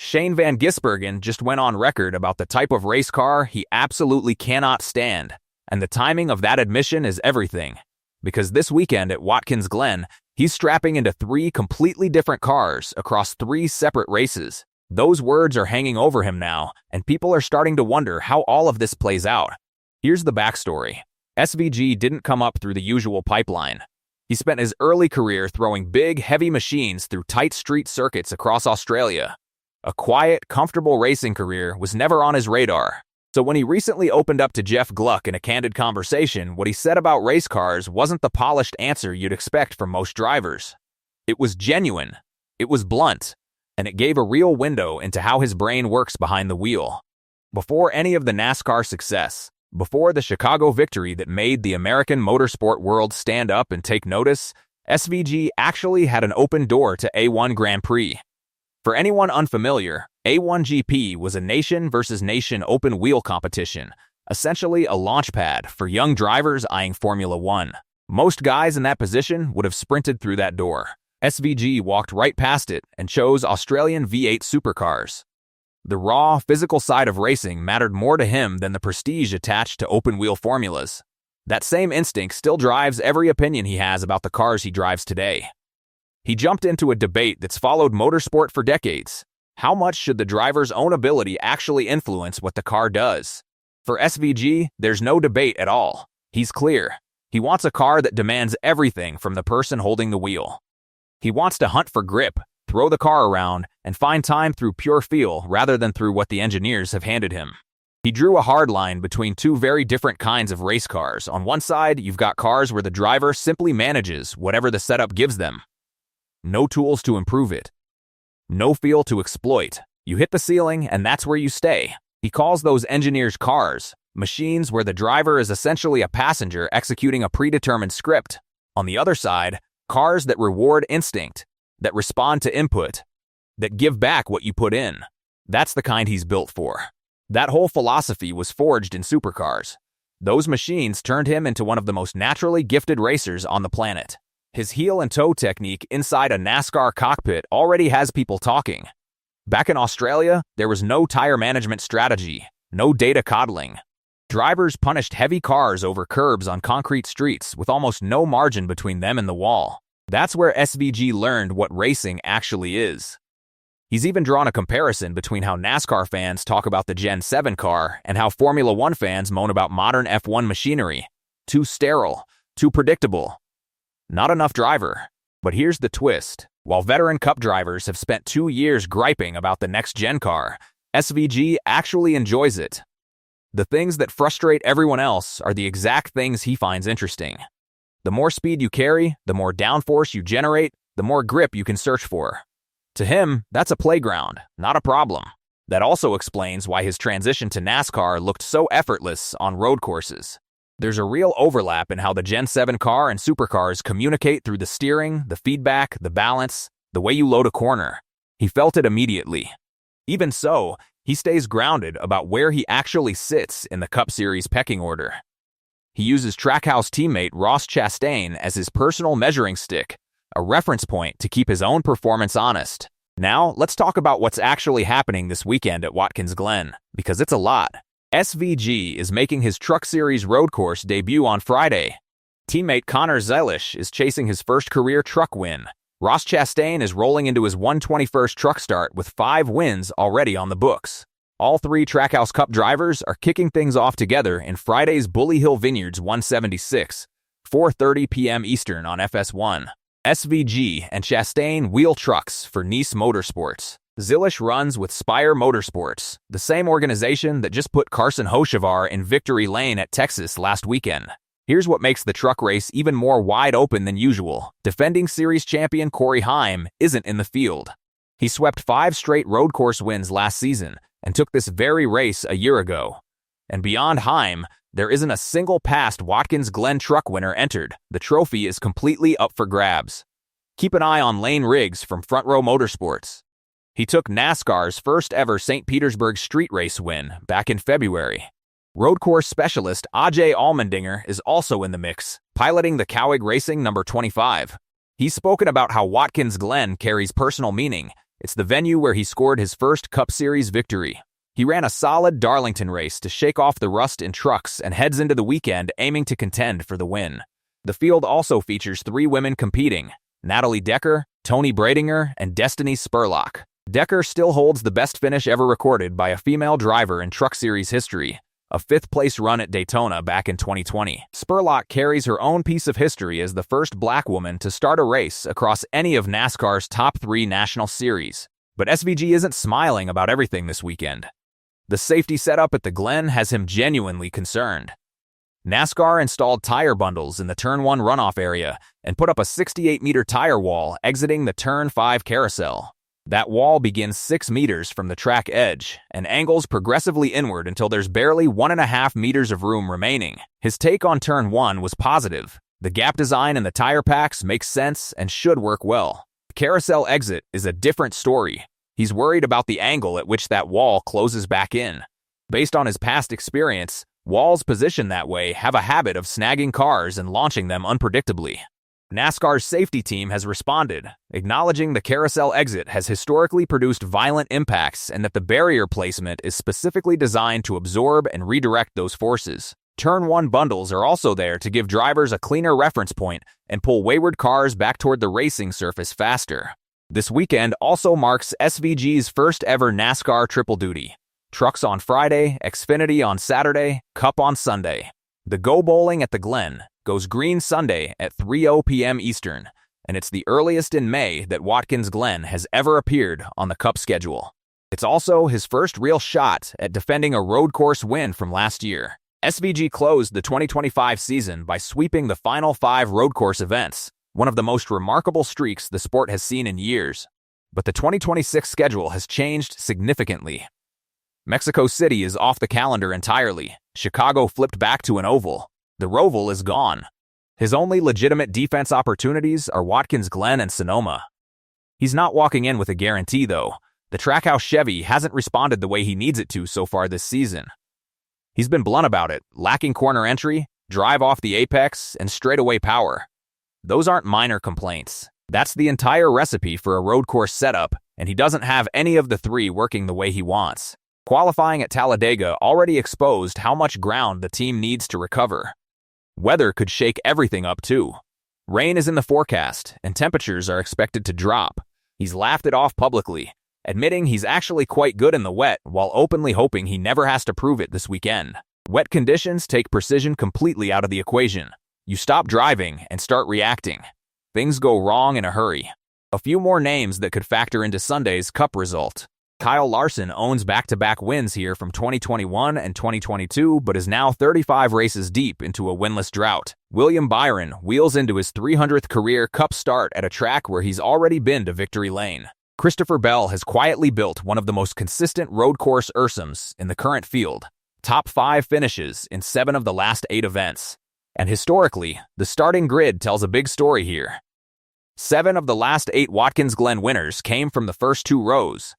Shane Van Gisbergen just went on record about the type of race car he absolutely cannot stand, and the timing of that admission is everything. Because this weekend at Watkins Glen, he's strapping into 3 completely different cars across 3 separate races. Those words are hanging over him now, and people are starting to wonder how all of this plays out. Here's the backstory. SVG didn't come up through the usual pipeline. He spent his early career throwing big, heavy machines through tight street circuits across Australia. A quiet, comfortable racing career was never on his radar. So when he recently opened up to Jeff Gluck in a candid conversation, what he said about race cars wasn't the polished answer you'd expect from most drivers. It was genuine, it was blunt, and it gave a real window into how his brain works behind the wheel. Before any of the NASCAR success, before the Chicago victory that made the American motorsport world stand up and take notice, SVG actually had an open door to A1 Grand Prix. For anyone unfamiliar, A1GP was a nation versus nation open wheel competition, essentially a launchpad for young drivers eyeing Formula One. Most guys in that position would have sprinted through that door. SVG walked right past it and chose Australian V8 supercars. The raw, physical side of racing mattered more to him than the prestige attached to open-wheel formulas. That same instinct still drives every opinion he has about the cars he drives today. He jumped into a debate that's followed motorsport for decades. How much should the driver's own ability actually influence what the car does? For SVG, there's no debate at all. He's clear. He wants a car that demands everything from the person holding the wheel. He wants to hunt for grip, throw the car around, and find time through pure feel rather than through what the engineers have handed him. He drew a hard line between 2 very different kinds of race cars. On one side, you've got cars where the driver simply manages whatever the setup gives them. No tools to improve it. No feel to exploit. You hit the ceiling, and that's where you stay. He calls those engineers cars, machines where the driver is essentially a passenger executing a predetermined script. On the other side, cars that reward instinct, that respond to input, that give back what you put in. That's the kind he's built for. That whole philosophy was forged in supercars. Those machines turned him into one of the most naturally gifted racers on the planet. His heel and toe technique inside a NASCAR cockpit already has people talking. Back in Australia, there was no tire management strategy, no data coddling. Drivers punished heavy cars over curbs on concrete streets with almost no margin between them and the wall. That's where SVG learned what racing actually is. He's even drawn a comparison between how NASCAR fans talk about the Gen 7 car and how Formula One fans moan about modern F1 machinery. Too sterile, too predictable. Not enough driver. But here's the twist. While veteran Cup drivers have spent 2 years griping about the next-gen car, SVG actually enjoys it. The things that frustrate everyone else are the exact things he finds interesting. The more speed you carry, the more downforce you generate, the more grip you can search for. To him, that's a playground, not a problem. That also explains why his transition to NASCAR looked so effortless on road courses. There's a real overlap in how the Gen 7 car and supercars communicate through the steering, the feedback, the balance, the way you load a corner. He felt it immediately. Even so, he stays grounded about where he actually sits in the Cup Series pecking order. He uses Trackhouse teammate Ross Chastain as his personal measuring stick, a reference point to keep his own performance honest. Now, let's talk about what's actually happening this weekend at Watkins Glen, because it's a lot. SVG is making his Truck Series road course debut on Friday. Teammate Connor Zeilish is chasing his first career truck win. Ross Chastain is rolling into his 121st truck start with 5 wins already on the books. All 3 Trackhouse Cup drivers are kicking things off together in Friday's Bully Hill Vineyards 176, 4:30 p.m. Eastern on FS1. SVG and Chastain wheel trucks for Nice Motorsports. Zeilish runs with Spire Motorsports, the same organization that just put Carson Hocevar in victory lane at Texas last weekend. Here's what makes the truck race even more wide open than usual. Defending series champion Corey Heim isn't in the field. He swept 5 straight road course wins last season and took this very race a year ago. And beyond Heim, there isn't a single past Watkins Glen truck winner entered. The trophy is completely up for grabs. Keep an eye on Lane Riggs from Front Row Motorsports. He took NASCAR's first ever St. Petersburg street race win back in February. Road course specialist Ajay Allmendinger is also in the mix, piloting the Cowig Racing number 25. He's spoken about how Watkins Glen carries personal meaning It's the venue where he scored his first Cup Series victory. He ran a solid Darlington race to shake off the rust in trucks and heads into the weekend aiming to contend for the win. The field also features 3 women competing: Natalie Decker, Toni Bradinger, and Destiny Spurlock. Decker still holds the best finish ever recorded by a female driver in Truck Series history, a 5th-place run at Daytona back in 2020. Spurlock carries her own piece of history as the first black woman to start a race across any of NASCAR's top 3 national series. But SVG isn't smiling about everything this weekend. The safety setup at the Glen has him genuinely concerned. NASCAR installed tire bundles in the Turn 1 runoff area and put up a 68-meter tire wall exiting the Turn 5 carousel. That wall begins 6 meters from the track edge and angles progressively inward until there's barely 1.5 meters of room remaining. His take on Turn 1 was positive. The gap design in the tire packs makes sense and should work well. The carousel exit is a different story. He's worried about the angle at which that wall closes back in. Based on his past experience, walls positioned that way have a habit of snagging cars and launching them unpredictably. NASCAR's safety team has responded, acknowledging the carousel exit has historically produced violent impacts and that the barrier placement is specifically designed to absorb and redirect those forces. Turn 1 bundles are also there to give drivers a cleaner reference point and pull wayward cars back toward the racing surface faster. This weekend also marks SVG's first ever NASCAR triple duty. Trucks on Friday, Xfinity on Saturday, Cup on Sunday. The Go Bowling at the Glen goes green Sunday at 3:00 p.m. Eastern, and it's the earliest in May that Watkins Glen has ever appeared on the Cup schedule. It's also his first real shot at defending a road course win from last year. SVG closed the 2025 season by sweeping the final 5 road course events, one of the most remarkable streaks the sport has seen in years. But the 2026 schedule has changed significantly. Mexico City is off the calendar entirely. Chicago flipped back to an oval. The Roval is gone. His only legitimate defense opportunities are Watkins Glen and Sonoma. He's not walking in with a guarantee, though. The Trackhouse Chevy hasn't responded the way he needs it to so far this season. He's been blunt about it, lacking corner entry, drive off the apex, and straightaway power. Those aren't minor complaints. That's the entire recipe for a road course setup, and he doesn't have any of the 3 working the way he wants. Qualifying at Talladega already exposed how much ground the team needs to recover. Weather could shake everything up too. Rain is in the forecast, and temperatures are expected to drop. He's laughed it off publicly, admitting he's actually quite good in the wet while openly hoping he never has to prove it this weekend. Wet conditions take precision completely out of the equation. You stop driving and start reacting. Things go wrong in a hurry. A few more names that could factor into Sunday's Cup result. Kyle Larson owns back-to-back wins here from 2021 and 2022, but is now 35 races deep into a winless drought. William Byron wheels into his 300th career Cup start at a track where he's already been to victory lane. Christopher Bell has quietly built one of the most consistent road course Ursums in the current field. Top 5 finishes in 7 of the last 8 events. And historically, the starting grid tells a big story here. 7 of the last 8 Watkins Glen winners came from the first 2 rows.